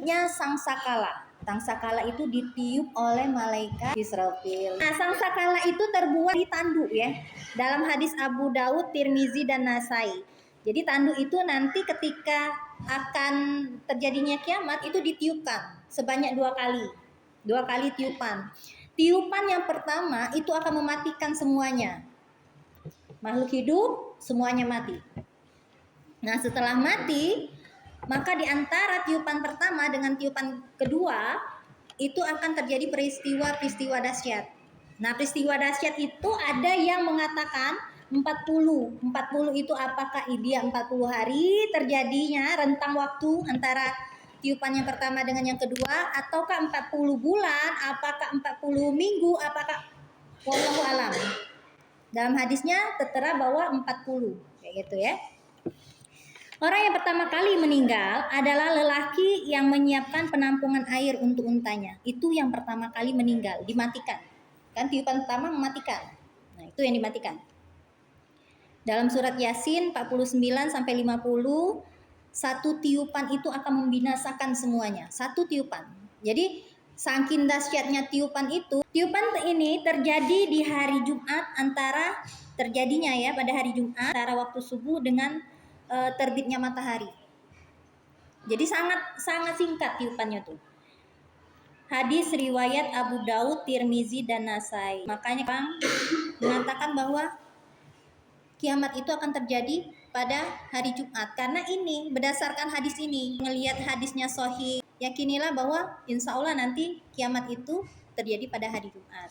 tiupnya sangsakala. Sangsakala itu ditiup oleh malaikat Israfil. Nah, sangsakala itu terbuat di tanduk ya. Dalam hadis Abu Daud, Tirmizi dan Nasai. Jadi tanduk itu nanti ketika akan terjadinya kiamat itu ditiupkan sebanyak 2 kali. 2 kali tiupan. Tiupan yang pertama itu akan mematikan semuanya. Makhluk hidup semuanya mati. Nah, setelah mati, maka di antara tiupan pertama dengan tiupan kedua itu akan terjadi peristiwa-peristiwa dahsyat. Nah, peristiwa dahsyat itu ada yang mengatakan 40. 40 itu apakah dia 40 hari terjadinya rentang waktu antara tiupan yang pertama dengan yang kedua, ataukah 40 bulan, apakah 40 minggu, apakah wallahu alam. Dalam hadisnya tertera bahwa 40 kayak gitu ya. Orang yang pertama kali meninggal adalah lelaki yang menyiapkan penampungan air untuk untanya. Itu yang pertama kali meninggal, dimatikan. Kan tiupan pertama mematikan. Nah, itu yang dimatikan. Dalam surat Yasin 49 sampai 50, satu tiupan itu akan membinasakan semuanya. Satu tiupan. Jadi saking dahsyatnya tiupan itu, tiupan ini terjadi di hari Jumat antara terjadinya ya pada hari Jumat antara waktu subuh dengan terbitnya matahari. Jadi sangat singkat tiupannya tuh. Hadis riwayat Abu Daud, Tirmizi dan Nasai. Makanya Bang mengatakan bahwa kiamat itu akan terjadi pada hari Jumat. Karena ini berdasarkan hadis ini, ngelihat hadisnya sahih, yakinilah bahwa insya Allah nanti kiamat itu terjadi pada hari Jumat.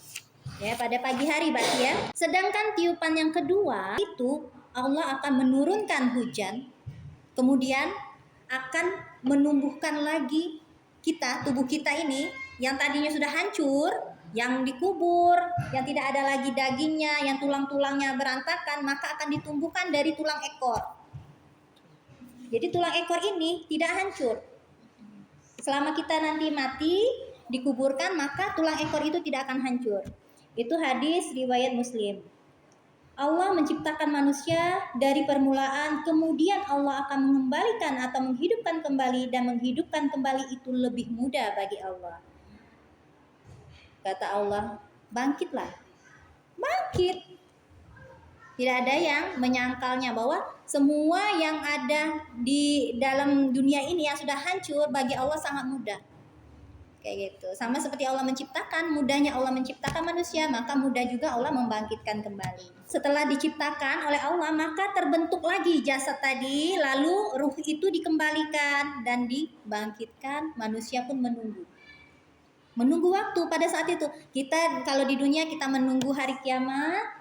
Ya, pada pagi hari berarti ya. Sedangkan tiupan yang kedua itu Allah akan menurunkan hujan, kemudian akan menumbuhkan lagi kita, tubuh kita ini yang tadinya sudah hancur, yang dikubur, yang tidak ada lagi dagingnya, yang tulang-tulangnya berantakan, maka akan ditumbuhkan dari tulang ekor. Jadi tulang ekor ini tidak hancur. Selama kita nanti mati, dikuburkan, maka tulang ekor itu tidak akan hancur. Itu hadis riwayat Muslim. Allah menciptakan manusia dari permulaan, kemudian Allah akan mengembalikan atau menghidupkan kembali, dan menghidupkan kembali itu lebih mudah bagi Allah. Kata Allah, bangkitlah. Bangkit. Tidak ada yang menyangkalnya bahwa semua yang ada di dalam dunia ini yang sudah hancur bagi Allah sangat mudah. Kayak gitu. Sama seperti Allah menciptakan, mudahnya Allah menciptakan manusia, maka mudah juga Allah membangkitkan kembali. Setelah diciptakan oleh Allah, maka terbentuk lagi jasad tadi, lalu ruh itu dikembalikan dan dibangkitkan, manusia pun menunggu. Menunggu waktu pada saat itu. Kita kalau di dunia kita menunggu hari kiamat,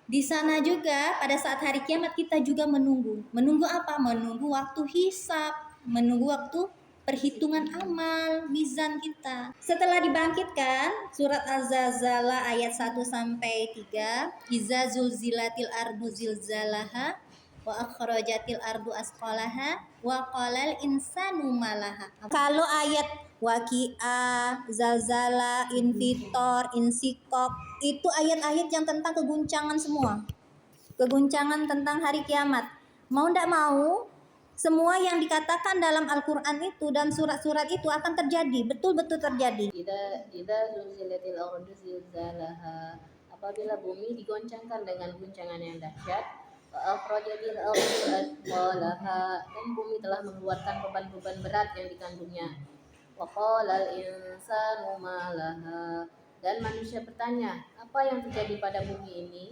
di sana juga pada saat hari kiamat kita juga menunggu. Menunggu apa? Menunggu waktu hisab, menunggu waktu perhitungan amal, mizan kita. Setelah dibangkitkan, surat Az-Zalzalah ayat 1 sampai 3, Iza zulzilatil ardu zilzalaha wa akhrajatil ardu asqalaha wa qalal insanu malaha. Kalau ayat waqi'ah, zalzala, infitor, insikok, itu ayat-ayat yang tentang keguncangan semua. Keguncangan tentang hari kiamat. Mau ndak mau, semua yang dikatakan dalam Al-Quran itu dan surat-surat itu akan terjadi, betul-betul terjadi. Idza zulzilatil ardu zilzalaha, apabila bumi digoncangkan dengan guncangan yang dahsyat, wa akhrajatil ardu asqalaha, dan bumi telah mengeluarkan beban-beban berat yang dikandungnya. Wa qalal insanu ma laha, dan manusia bertanya, apa yang terjadi pada bumi ini?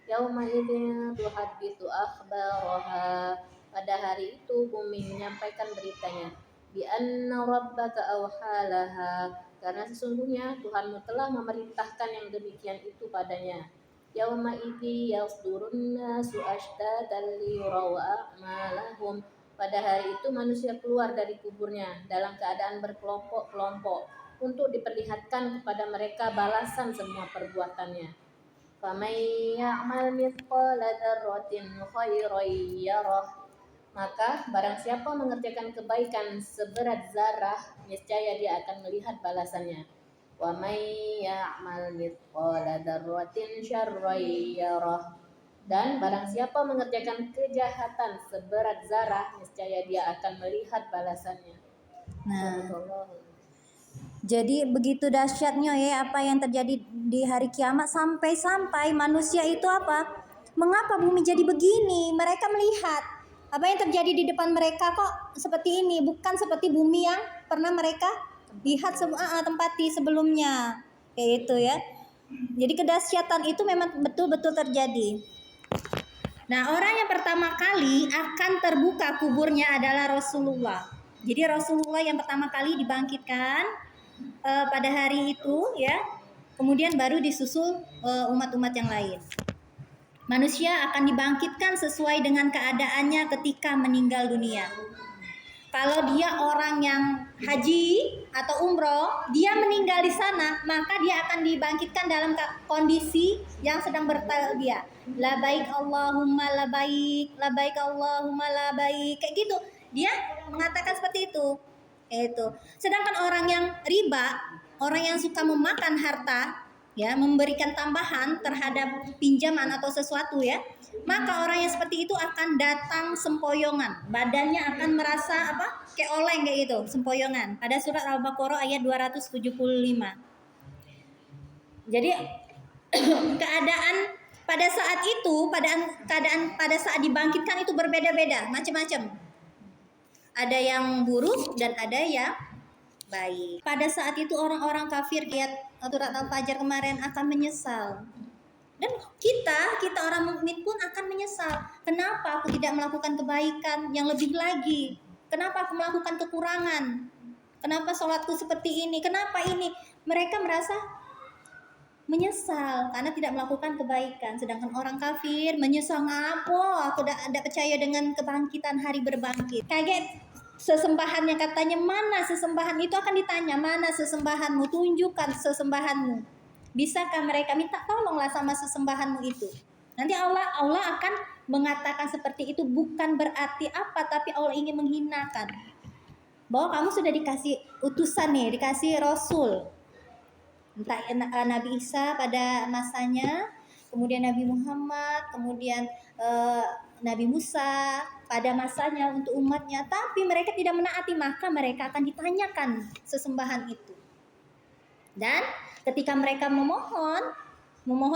Yauma idzin tuhadditsu akhbaraha, pada hari itu bumi menyampaikan beritanya. Bi anna rabbaka awhalaha, karena sesungguhnya Tuhanmu telah memerintahkan yang demikian itu padanya. Yauma idzi yasdurun nasu ashtatan liyuraw a'malahum, pada hari itu manusia keluar dari kuburnya dalam keadaan berkelompok-kelompok untuk diperlihatkan kepada mereka balasan semua perbuatannya. Faman ya'mal mithqala dzarratin khairan yarah, maka barang siapa mengerjakan kebaikan seberat zarah, niscaya dia akan melihat balasannya. Wa may ya'mal mithqala dzarratin syarran yarah, dan barang siapa mengerjakan kejahatan seberat zarah, niscaya dia akan melihat balasannya. Nah, Allah. jadi begitu dahsyatnya ya apa yang terjadi di hari kiamat, sampai-sampai manusia itu apa? Mengapa bumi jadi begini? Mereka melihat apa yang terjadi di depan mereka kok seperti ini, bukan seperti bumi yang pernah mereka lihat tempati sebelumnya. Kayak itu ya. Jadi kedahsyatan itu memang betul-betul terjadi. Nah, orang yang pertama kali akan terbuka kuburnya adalah Rasulullah. Jadi Rasulullah yang pertama kali dibangkitkan pada hari itu ya. Kemudian baru disusul umat-umat yang lain. Manusia akan dibangkitkan sesuai dengan keadaannya ketika meninggal dunia. Kalau dia orang yang haji atau umroh, dia meninggal di sana, maka dia akan dibangkitkan dalam kondisi yang sedang bertalbiyah. Labaik Allahumma labaik, labaik Allahumma labaik, kayak gitu. Dia mengatakan seperti itu. Itu. Sedangkan orang yang riba, orang yang suka memakan harta, ya, memberikan tambahan terhadap pinjaman atau sesuatu ya, maka orang yang seperti itu akan datang sempoyongan, badannya akan merasa apa, kayak oleng kayak gitu, sempoyongan. Pada surat Al-Baqarah ayat 275. Jadi keadaan pada saat itu, keadaan pada saat dibangkitkan itu berbeda-beda, macam-macam. Ada yang buruk dan ada yang baik. Pada saat itu orang-orang kafir lihat surat Al-Fajr kemarin akan menyesal. Dan kita orang mukmin pun akan menyesal. Kenapa aku tidak melakukan kebaikan yang lebih lagi? Kenapa aku melakukan kekurangan? Kenapa sholatku seperti ini? Kenapa ini? Mereka merasa menyesal karena tidak melakukan kebaikan. Sedangkan orang kafir menyesal, ngapo aku tidak percaya dengan kebangkitan, hari berbangkit. Kaget sesembahannya, katanya mana sesembahan itu, akan ditanya mana sesembahanmu, tunjukkan sesembahanmu. Bisakah mereka minta tolonglah sama sesembahanmu itu? Nanti Allah akan mengatakan seperti itu, bukan berarti apa, tapi Allah ingin menghinakan bahwa kamu sudah dikasih utusan nih, dikasih rasul, entah Nabi Isa pada masanya, kemudian Nabi Muhammad, kemudian Nabi Musa pada masanya untuk umatnya, tapi mereka tidak menaati, maka mereka akan ditanyakan sesembahan itu. Dan ketika mereka memohon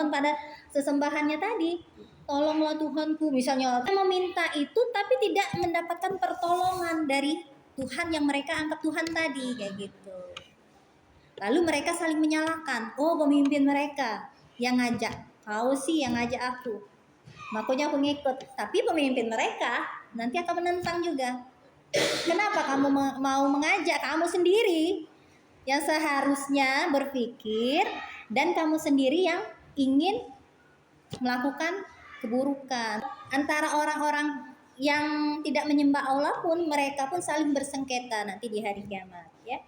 pada sesembahannya tadi, tolonglah Tuhanku, misalnya meminta itu tapi tidak mendapatkan pertolongan dari Tuhan yang mereka anggap Tuhan tadi, kayak gitu. Lalu mereka saling menyalahkan, oh pemimpin mereka yang ngajak, kau sih yang ngajak aku, makanya aku ngikut. Tapi pemimpin mereka nanti akan menentang juga. Kenapa kamu mau mengajak kamu sendiri yang seharusnya berpikir, dan kamu sendiri yang ingin melakukan keburukan. Antara orang-orang yang tidak menyembah Allah pun, mereka pun saling bersengketa nanti di hari kiamat ya.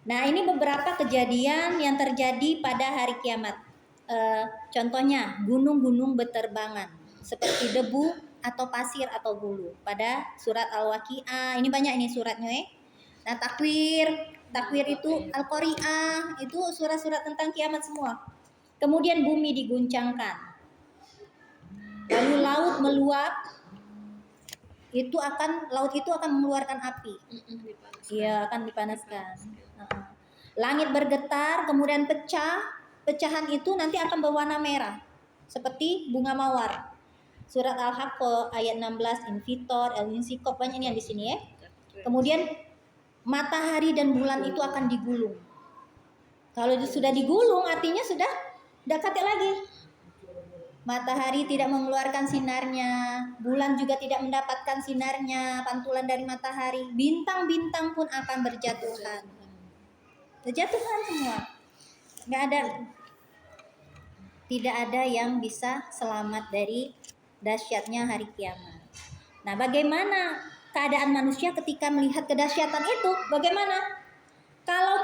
Nah, ini beberapa kejadian yang terjadi pada hari kiamat. Contohnya gunung-gunung berterbangan seperti debu atau pasir atau bulu pada surat Al-Waqiah. Ini banyak ini suratnya ya. Nah, takwir itu Al-Qari'ah, itu surat-surat tentang kiamat semua. Kemudian bumi diguncangkan, lalu laut meluap, laut itu akan mengeluarkan api. Iya, akan dipanaskan. Langit bergetar, kemudian pecahan itu nanti akan berwarna merah seperti bunga mawar. Surat Al-Haqqah ayat 16, Infitor, Al-Insikop, banyak yang di sini ya. Kemudian matahari dan bulan itu akan digulung. Kalau sudah digulung artinya sudah dekat lagi. Matahari tidak mengeluarkan sinarnya, bulan juga tidak mendapatkan sinarnya, pantulan dari matahari. Bintang-bintang pun akan berjatuhan semua. Tidak ada yang bisa selamat dari dahsyatnya hari kiamat. Nah, bagaimana keadaan manusia ketika melihat kedahsyatan itu? Bagaimana? Kalau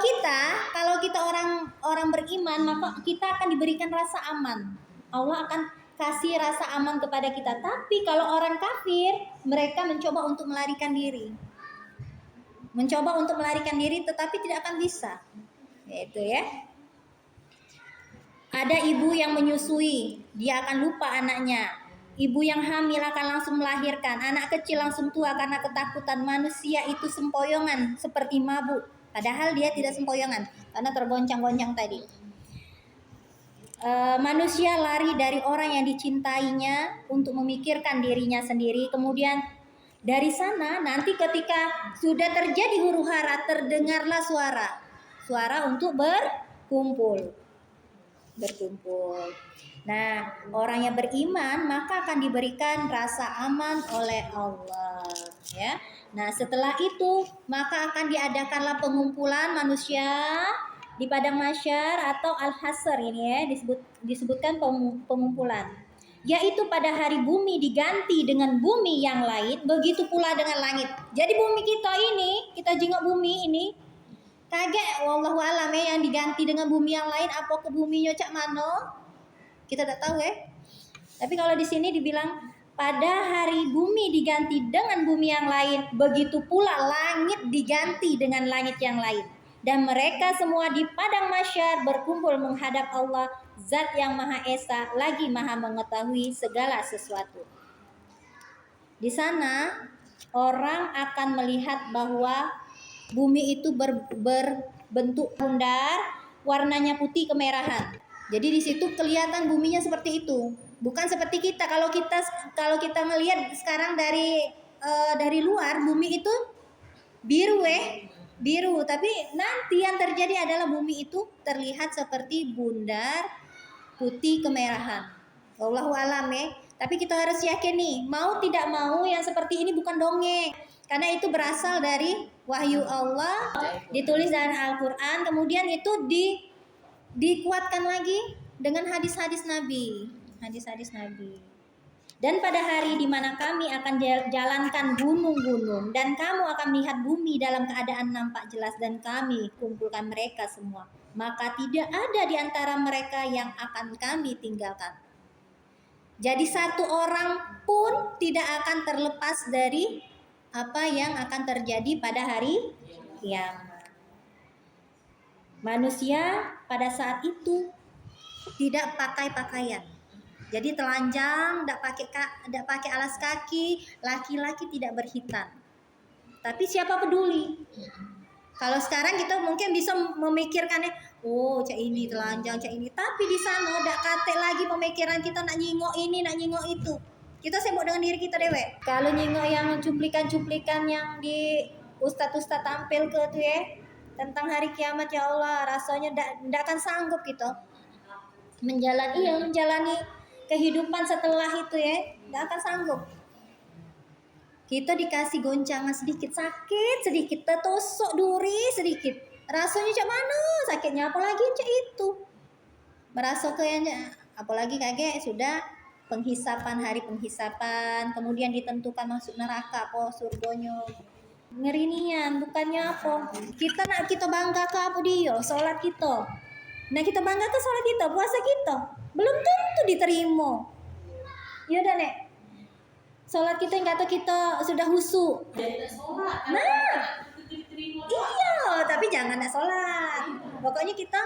kita orang beriman, maka kita akan diberikan rasa aman. Allah akan kasih rasa aman kepada kita. Tapi kalau orang kafir, mereka mencoba untuk melarikan diri. Tetapi tidak akan bisa. Yaitu ya. Ada ibu yang menyusui, dia akan lupa anaknya. Ibu yang hamil akan langsung melahirkan, anak kecil langsung tua karena ketakutan. Manusia itu sempoyongan seperti mabuk, padahal dia tidak sempoyongan karena tergoncang-goncang tadi. Manusia lari dari orang yang dicintainya untuk memikirkan dirinya sendiri. Kemudian dari sana nanti ketika sudah terjadi huru hara, terdengarlah suara untuk berkumpul. Nah, orang yang beriman maka akan diberikan rasa aman oleh Allah, ya. Nah, setelah itu maka akan diadakanlah pengumpulan manusia di padang mahsyar atau al-hasyr ini ya, disebutkan pengumpulan. Yaitu pada hari bumi diganti dengan bumi yang lain, begitu pula dengan langit. Jadi bumi kita ini, kita jenguk bumi ini, kaget wallahu alam ya, yang diganti dengan bumi yang lain, apa ke buminya cak mano? Kita tidak tahu ya. Tapi kalau di sini dibilang pada hari bumi diganti dengan bumi yang lain, begitu pula langit diganti dengan langit yang lain. Dan mereka semua di padang mahsyar berkumpul menghadap Allah, Zat yang Maha Esa lagi Maha mengetahui segala sesuatu. Di sana orang akan melihat bahwa bumi itu berbentuk bundar, warnanya putih kemerahan. Jadi di situ kelihatan buminya seperti itu. Bukan seperti kita. Kalau kita melihat sekarang dari luar, bumi itu biru. Tapi nanti yang terjadi adalah bumi itu terlihat seperti bundar putih kemerahan. Wallahu alam ya. Tapi kita harus yakin nih, mau tidak mau yang seperti ini bukan dongeng. Karena itu berasal dari wahyu Allah, ditulis dalam Al-Quran, kemudian itu dikuatkan lagi dengan hadis-hadis Nabi. Dan pada hari di mana kami akan jalankan gunung-gunung dan kamu akan melihat bumi dalam keadaan nampak jelas dan kami kumpulkan mereka semua, maka tidak ada di antara mereka yang akan kami tinggalkan. Jadi satu orang pun tidak akan terlepas dari apa yang akan terjadi pada hari kiamat. Manusia pada saat itu tidak pakai pakaian. Jadi telanjang, tidak pakai alas kaki, laki-laki tidak berhitan. Tapi siapa peduli? Kalau sekarang kita mungkin bisa memikirkannya, oh cak ini telanjang, cak ini. Tapi di sana udah kate lagi pemikiran kita nak nyingok ini, nak nyingok itu. Kita sibuk dengan diri kita dewek. Kalau nyingok yang cuplikan-cuplikan yang di ustadz-ustadz tampil ke tuh ya, tentang hari kiamat, ya Allah, rasanya ndak akan sanggup gitu menjalani kehidupan setelah itu ya, ndak akan sanggup. Kita dikasih goncangan sedikit, sakit sedikit, tertusuk duri sedikit, rasanya cak mana sakitnya, apalagi cak itu merasa kayaknya, apalagi kayak sudah hari penghisapan, kemudian ditentukan masuk neraka apa surganya. Ngerinian bukannya apa, kita bangga ke apa dia sholat kita. Nah kita bangga ke sholat kita, puasa kita belum tentu diterima. Ya udah nek, sholat kita yang kata kita sudah husu. Nah, iya, tapi jangan nak sholat. Pokoknya kita,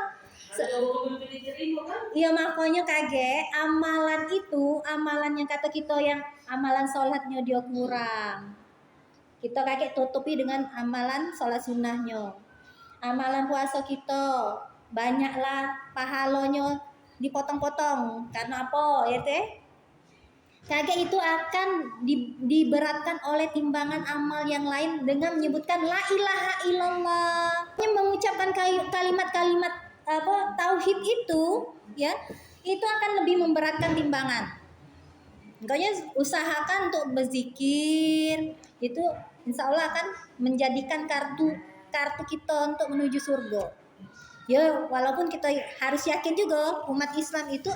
iya makanya kaget. Amalan yang kata kita yang amalan sholatnya dia kurang. Kita kaget tutupi dengan amalan sholat sunnahnya. Amalan puasa kita banyaklah pahalanya dipotong-potong. Karena apa ya teh? Kaget itu akan diberatkan oleh timbangan amal yang lain dengan menyebutkan la ilaha illallah. Mengucapkan kalimat-kalimat tauhid itu ya, itu akan lebih memberatkan timbangan. Makanya usahakan untuk berzikir, itu insya Allah akan menjadikan kartu kita untuk menuju surga. Ya walaupun kita harus yakin juga umat Islam itu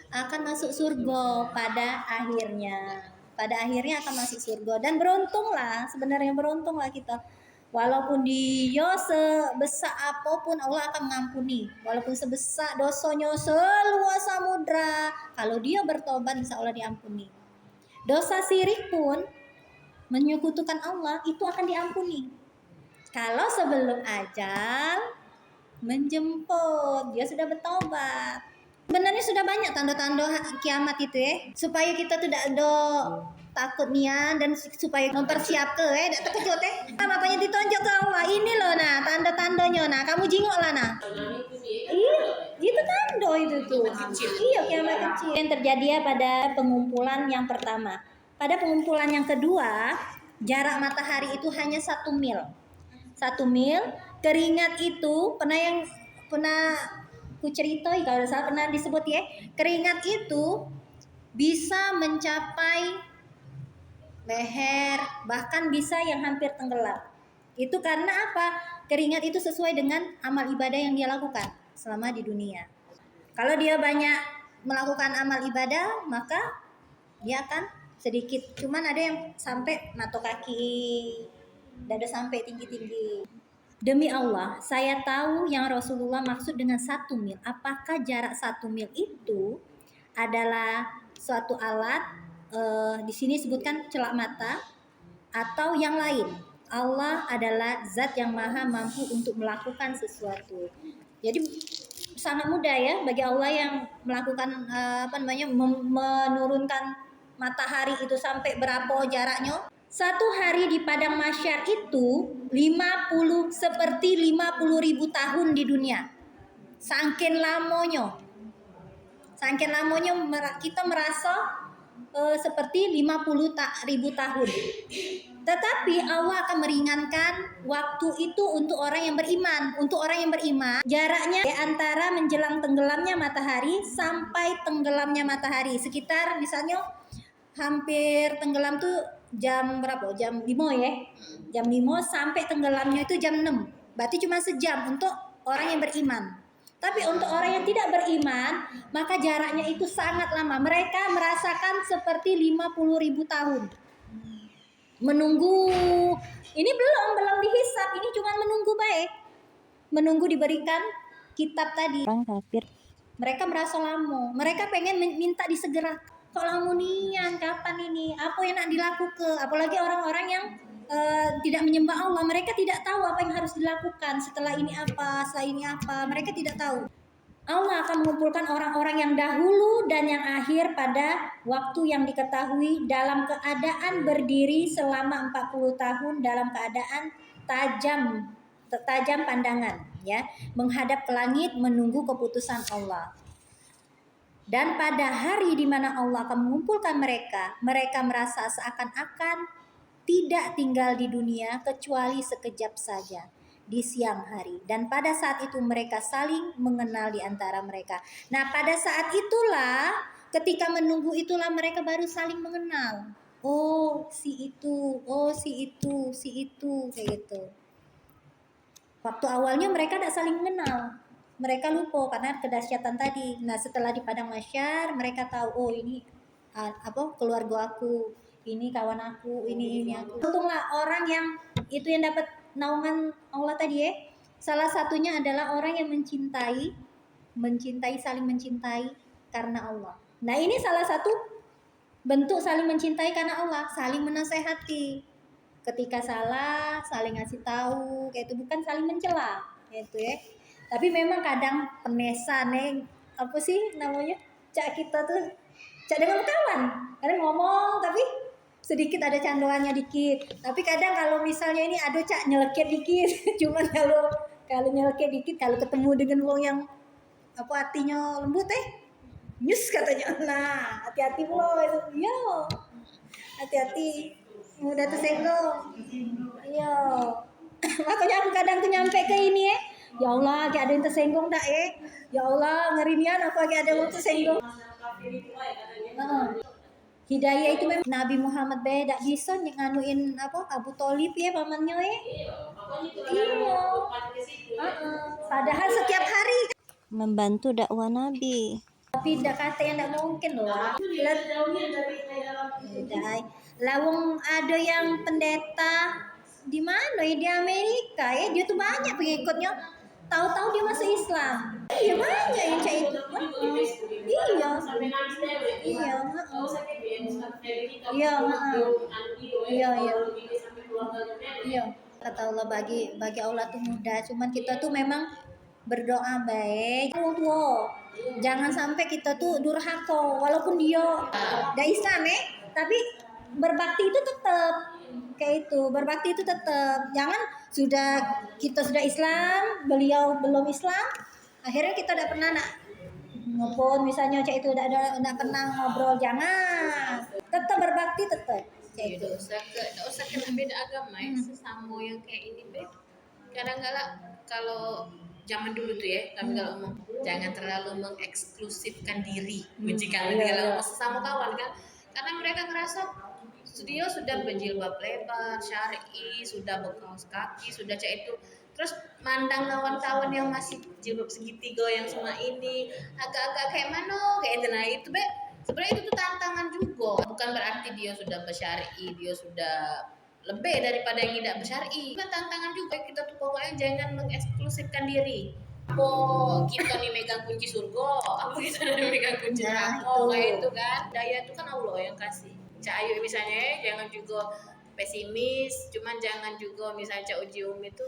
akan masuk surga pada akhirnya akan masuk surga. Dan beruntunglah kita, walaupun dia sebesar apapun Allah akan mengampuni, walaupun sebesar dosanya seluas samudra, kalau dia bertobat insya Allah diampuni. Dosa syirik pun menyekutukan Allah itu akan diampuni kalau sebelum ajal menjemput dia sudah bertobat. Sebenarnya sudah banyak tanda-tanda kiamat itu ya, supaya kita tidak ada takut nian dan supaya mempersiapkan dak terkejut makanya ditonjok ke Allah ini loh nah tanda-tandanya nah kamu jingok lah nah. Iya, itu tanda itu tuh. Iya, kiamat kecil. Yang terjadi ya pada pengumpulan yang pertama. Pada pengumpulan yang kedua, jarak matahari itu hanya 1 mil. 1 mil, keringat itu pernah ku ceritai kalau saya pernah disebut ya, keringat itu bisa mencapai leher, bahkan bisa yang hampir tenggelam. Itu karena apa? Keringat itu sesuai dengan amal ibadah yang dia lakukan selama di dunia. Kalau dia banyak melakukan amal ibadah, maka dia akan sedikit. Cuman ada yang sampai nato kaki, dada sampai tinggi-tinggi. Demi Allah, saya tahu yang Rasulullah maksud dengan 1 mil. Apakah jarak 1 mil itu adalah suatu alat, di sini sebutkan celak mata, atau yang lain? Allah adalah zat yang maha mampu untuk melakukan sesuatu. Jadi sangat mudah ya bagi Allah yang melakukan menurunkan matahari itu sampai berapa jaraknya. Satu hari di padang mahsyar itu 50 ribu tahun di dunia. Saking lamanya kita merasa seperti 50 ribu tahun. Tetapi Allah akan meringankan waktu itu untuk orang yang beriman. Untuk orang yang beriman, jaraknya antara menjelang tenggelamnya matahari sampai tenggelamnya matahari sekitar misalnya hampir tenggelam tuh jam berapa? Jam 5 ya. Jam 5 sampai tenggelamnya itu jam 6. Berarti cuma sejam untuk orang yang beriman. Tapi untuk orang yang tidak beriman, maka jaraknya itu sangat lama. Mereka merasakan seperti 50 ribu tahun. Menunggu, ini belum dihisap, ini cuma menunggu baik. Menunggu diberikan kitab tadi. Orang kafir. Mereka merasa lama. Mereka pengen minta disegerakan. Kok lamunian, kapan ini? Apa yang nak dilakukan? Apalagi orang-orang yang tidak menyembah Allah, mereka tidak tahu apa yang harus dilakukan. Setelah ini apa, setelah ini apa, mereka tidak tahu. Allah akan mengumpulkan orang-orang yang dahulu dan yang akhir pada waktu yang diketahui dalam keadaan berdiri selama 40 tahun dalam keadaan tajam pandangan ya, menghadap ke langit menunggu keputusan Allah. Dan pada hari di mana Allah akan mengumpulkan mereka merasa seakan-akan tidak tinggal di dunia kecuali sekejap saja di siang hari. Dan pada saat itu mereka saling mengenal di antara mereka. Nah, pada saat itulah, ketika menunggu itulah mereka baru saling mengenal. Oh, si itu, oh si itu, si itu, kayak gitu. Waktu awalnya mereka tidak saling mengenal. Mereka lupa karena kedahsyatan tadi. Nah, setelah di padang mahsyar mereka tahu, oh ini keluarga aku, ini kawan aku, ini aku. Untunglah orang yang itu yang dapat naungan Allah tadi ya. Salah satunya adalah orang yang mencintai, saling mencintai karena Allah. Nah, ini salah satu bentuk saling mencintai karena Allah, saling menasehati. Ketika salah, saling ngasih tahu, kayak itu, bukan saling mencela, gitu ya. Tapi memang kadang penesan apa sih namanya? Cak kita tuh cak dengan kawan. Kadang ngomong tapi sedikit ada candoannya dikit. Tapi kadang kalau misalnya ini ada cak nyeleket dikit. Cuman kalau nyeleket dikit, kalau ketemu dengan wong yang apa hatinya lembut nyus katanya. Nah, hati-hati lo itu. Yo. Hati-hati. Mudah tersenggol. Iya. Makanya aku kadang tuh nyampe ke ini ya Allah, kayak ada yang tersenggung tak ya Allah, ngerinya aku kayak ada yang tersenggung. Hidayah itu memang Nabi Muhammad beda bisa nganuin apa Abu Thalib ya pamannya iya. Padahal setiap hari membantu dakwah Nabi. Tapi tidak kata yang tidak mungkin loh. Lawang ada yang pendeta di mana ya, di Amerika ya, dia tuh banyak pengikutnya. Tahu-tahu dia masuk Islam. Iya banyak yang kayak itu. Iya. Iya. Kata Allah bagi Allah tuh mudah. Cuman kita tuh memang berdoa baik. Jangan sampai kita tuh durhaka walaupun dia gak Islam tapi berbakti itu tetap kayak itu, berbakti itu tetap. Jangan kita sudah Islam, beliau belum Islam, akhirnya kita tidak pernah nak ngobrol misalnya cak itu tidak pernah ngobrol. Jangan, tetap berbakti tetap cak itu. Tidak usah kena beda agama ya, sesama yang kayak ini kadang-kadang kalau zaman dulu tuh ya, kami kalau ngomong jangan terlalu mengeksklusifkan diri, kalau kalau sesama kawan kan, karena mereka ngerasa dia sudah berjilbab lebar, syar'i, sudah berkaos kaki, sudah cak itu, terus mandang kawan-kawan yang masih jilbab segitiga yang semua ini agak-agak kayak mana kayak itu. Nah itu sebenarnya itu tuh tantangan juga, bukan berarti dia sudah bersyar'i, dia sudah lebih daripada yang tidak bersyar'i. Kan tantangan juga, kita tuh pokoknya jangan mengeksklusifkan diri. Apa kita nih megang kunci surga, apa kita nih megang kunci neraka, kayak itu kan. Daya itu kan Allah yang kasih. Cak Ayu misalnya jangan juga pesimis, cuman jangan juga misalnya Cak Uji Umi itu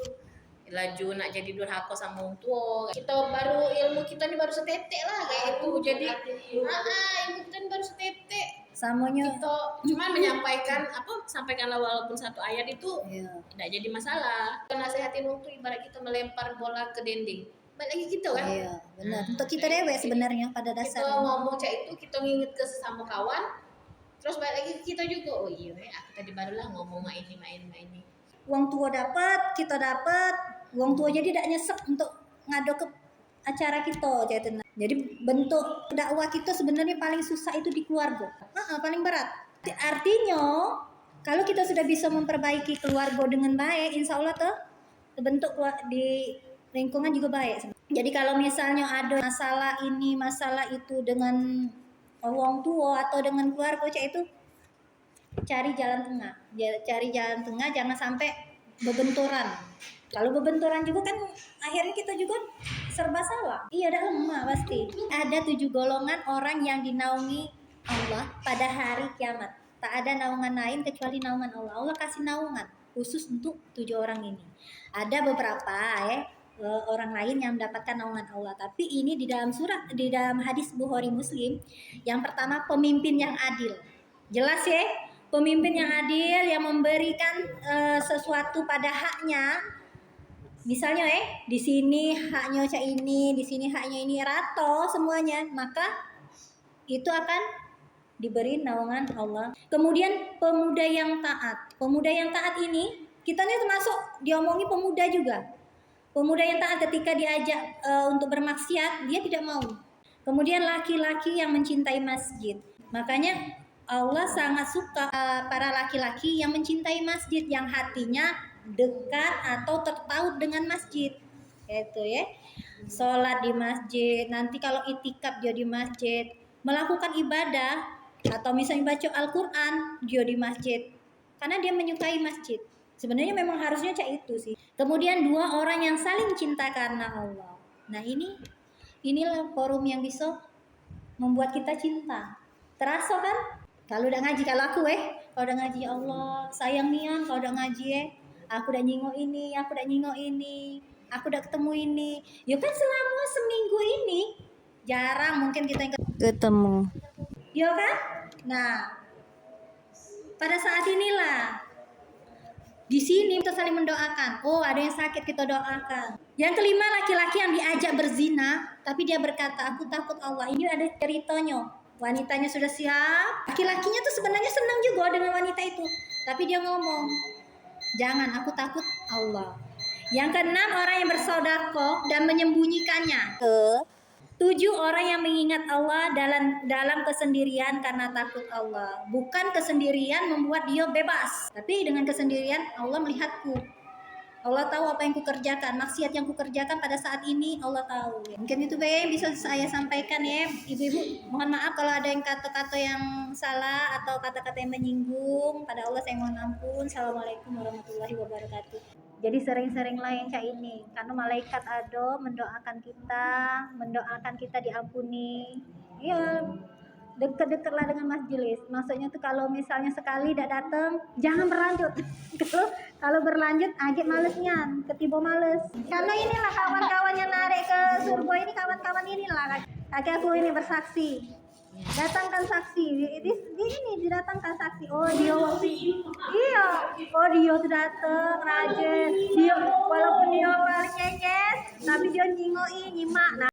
laju nak jadi durhaka sama orang tua. Kita baru ilmu kita nih baru setetek lah kayak itu. Jadi ilmu kita nih baru setetek. Samanya kita cuma menyampaikan sampaikanlah walaupun satu ayat itu tidak jadi masalah. Nasihatin orang tuh ibarat kita melempar bola ke dinding, balik lagi gitu kan. Iya benar, untuk kita dewek sebenarnya pada dasarnya. Kita ngomong cak itu, kita nginget ke sesama kawan, terus balik lagi ke kita juga. Oh iya aku tadi barulah ngomong main ini. Uang tua dapat, kita dapat, uang tua jadi tidak nyesek untuk ngado ke acara kita. Jadi bentuk dakwah kita sebenarnya paling susah itu di keluarga, paling berat. Artinya kalau kita sudah bisa memperbaiki keluarga dengan baik, insya Allah tuh bentuk di lingkungan juga baik. Jadi kalau misalnya ada masalah ini masalah itu dengan orang tua atau dengan keluarga itu, cari jalan tengah, jangan sampai berbenturan. Kalau berbenturan juga kan akhirnya kita juga serba salah. Iya, ada lemah pasti. Ada 7 golongan orang yang dinaungi Allah pada hari kiamat. Tak ada naungan lain kecuali naungan Allah. Allah kasih naungan khusus untuk 7 orang ini. Ada beberapa orang lain yang mendapatkan naungan Allah. Tapi ini di dalam hadis Bukhari Muslim. Yang pertama, pemimpin yang adil. Jelas ya? Pemimpin yang adil yang memberikan sesuatu pada haknya. Misalnya di sini haknya cak ini, di sini haknya ini, rato semuanya, maka itu akan diberi naungan Allah. Kemudian pemuda yang taat. Pemuda yang taat ini kita nih termasuk diomongi pemuda juga. Pemuda yang taat ketika diajak untuk bermaksiat dia tidak mau. Kemudian laki-laki yang mencintai masjid. Makanya Allah sangat suka para laki-laki yang mencintai masjid, yang hatinya dekat atau terpaut dengan masjid. Itu ya. Sholat di masjid, nanti kalau itikaf dia di masjid, melakukan ibadah atau misalnya baca Al-Quran dia di masjid, karena dia menyukai masjid. Sebenarnya memang harusnya cak itu sih. Kemudian 2 orang yang saling cinta karena Allah. Nah inilah forum yang bisa membuat kita cinta. Terasa kan? Kalau udah ngaji, kalau aku kalau udah ngaji, Allah sayang nian kalau udah ngaji aku udah nyingok ini, aku udah ketemu ini. Ya kan selama seminggu ini jarang mungkin kita ketemu. Ya kan? Nah, pada saat inilah di sini kita saling mendoakan. Oh, ada yang sakit kita doakan. Yang kelima, laki-laki yang diajak berzina tapi dia berkata, aku takut Allah. Ini ada ceritanya. Wanitanya sudah siap. Laki-lakinya tuh sebenarnya senang juga dengan wanita itu, tapi dia ngomong, jangan, aku takut Allah. Yang keenam, orang yang bersedekah dan menyembunyikannya. 7 orang yang mengingat Allah dalam kesendirian karena takut Allah. Bukan kesendirian membuat dia bebas, tapi dengan kesendirian Allah melihatku. Allah tahu apa yang kukerjakan, maksiat yang kukerjakan pada saat ini Allah tahu. Mungkin itu yang bisa saya sampaikan ya, ibu-ibu. Mohon maaf kalau ada yang kata-kata yang salah atau kata-kata yang menyinggung. Pada Allah saya mohon ampun. Assalamualaikum warahmatullahi wabarakatuh. Jadi sering-sering lain cak ini, karena malaikat ada mendoakan kita diampuni. Iya, deket-deketlah dengan majelis. Maksudnya tuh kalau misalnya sekali tidak datang, jangan berlanjut. Kalau berlanjut, agak malesnya, ketiba males. Karena inilah kawan-kawan yang narik ke surga ini, kawan-kawan inilah Kakek aku ini bersaksi. Datangkan saksi. Di ini didatangkan saksi. Oh dia waktu iya. Oh dia tuh datang rajin. Dia walaupun dia paling nyenyes, tapi dia nyingoi nyimak. Nah,